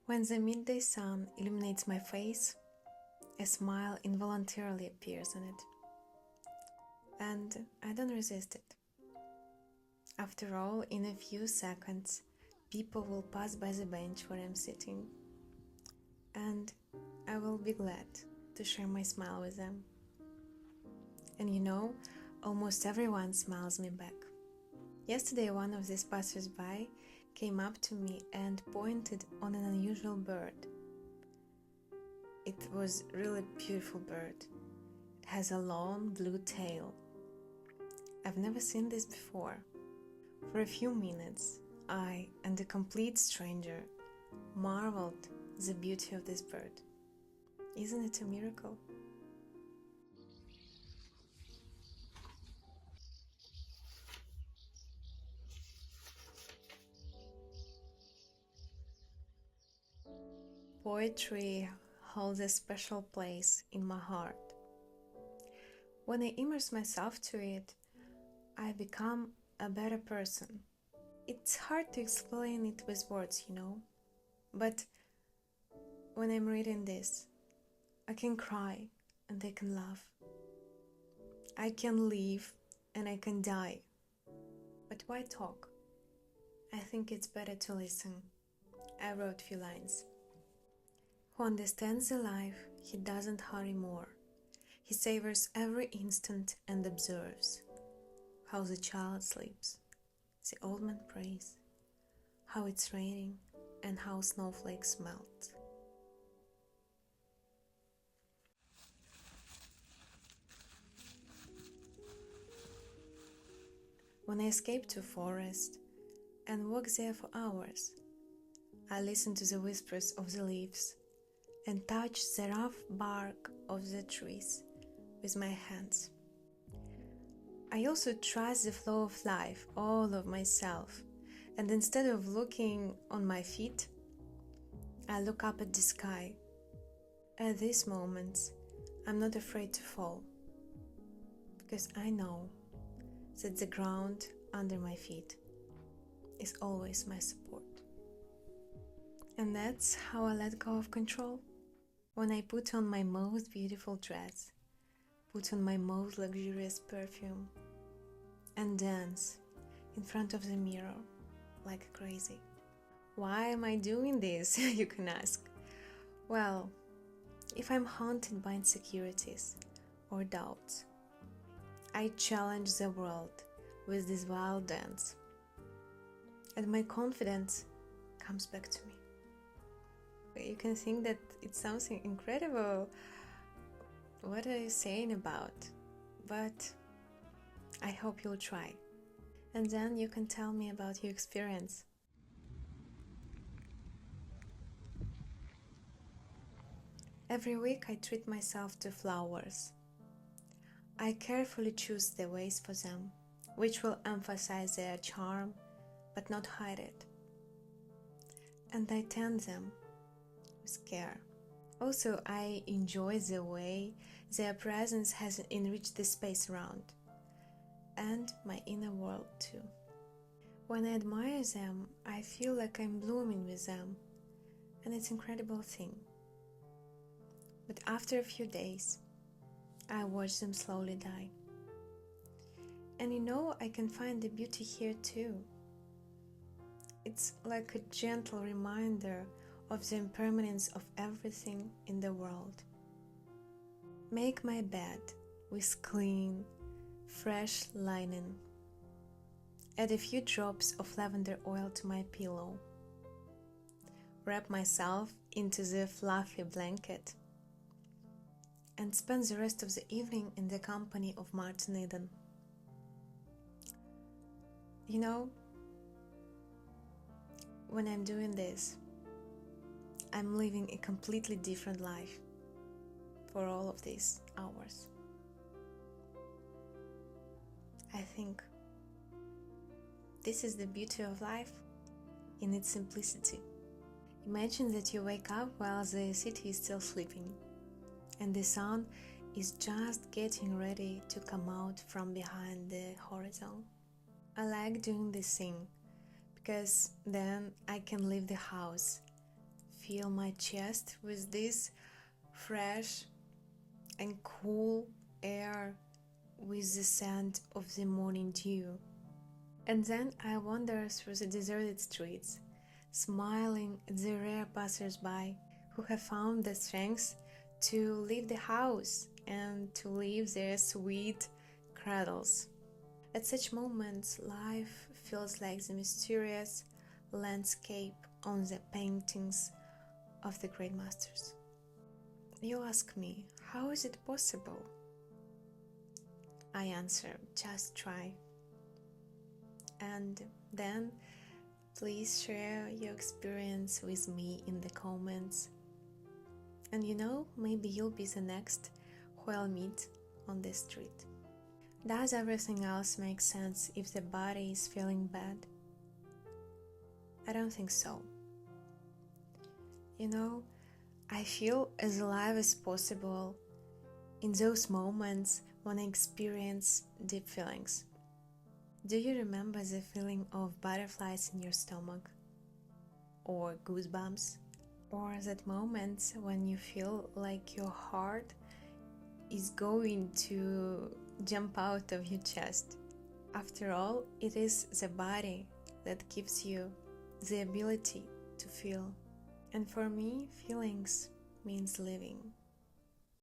When the midday sun illuminates my face, a smile involuntarily appears on it, and I don't resist it. After all, in a few seconds, people will pass by the bench where I'm sitting, and I will be glad to share my smile with them. And you know, almost everyone smiles me back. Yesterday, one of these passers-by came up to me and pointed on an unusual bird. It was a really beautiful bird. It has a long blue tail. I've never seen this before. For a few minutes, I and a complete stranger marveled at the beauty of this bird. Isn't it a miracle? Poetry holds a special place in my heart. When I immerse myself to it, I become a better person. It's hard to explain it with words, but when I'm reading this, I can cry and I can laugh. I can live and I can die. But why talk? I think it's better to listen. I wrote a few lines. Who understands the life, he doesn't hurry more. He savors every instant and observes how the child sleeps, the old man prays, how it's raining and how snowflakes melt. When I escape to forest and walk there for hours, I listen to the whispers of the leaves and touch the rough bark of the trees with my hands. I also trust the flow of life, all of myself, and instead of looking on my feet, I look up at the sky. At these moments, I'm not afraid to fall, because I know that the ground under my feet is always my support. And that's how I let go of control. When I put on my most beautiful dress, put on my most luxurious perfume, and dance in front of the mirror like crazy. Why am I doing this, you can ask? Well, if I'm haunted by insecurities or doubts, I challenge the world with this wild dance, and my confidence comes back to me. You can think that it's something incredible. What are you saying about? But I hope you'll try. And then you can tell me about your experience. Every week I treat myself to flowers. I carefully choose the vase for them, which will emphasize their charm but not hide it. And I tend them with care. Also, I enjoy the way their presence has enriched the space around, and my inner world too. When I admire them, I feel like I'm blooming with them, and it's an incredible thing. But after a few days, I watch them slowly die. And I can find the beauty here too. It's like a gentle reminder of the impermanence of everything in the world. Make my bed with clean, fresh linen. Add a few drops of lavender oil to my pillow. Wrap myself into the fluffy blanket and spend the rest of the evening in the company of Martin Eden. When I'm doing this, I'm living a completely different life for all of these hours. I think this is the beauty of life in its simplicity. Imagine that you wake up while the city is still sleeping and the sun is just getting ready to come out from behind the horizon. I like doing this thing because then I can leave the house fill my chest with this fresh and cool air with the scent of the morning dew. And then I wander through the deserted streets, smiling at the rare passers-by who have found the strength to leave the house and to leave their sweet cradles. At such moments, life feels like the mysterious landscape on the paintings of the great masters. You ask me, how is it possible? I answer, just try. And then please share your experience with me in the comments. And maybe you'll be the next who I'll meet on the street. Does everything else make sense if the body is feeling bad? I don't think so. I feel as alive as possible in those moments when I experience deep feelings. Do you remember the feeling of butterflies in your stomach? Or goosebumps? Or that moment when you feel like your heart is going to jump out of your chest? After all, it is the body that gives you the ability to feel. And for me, feelings means living.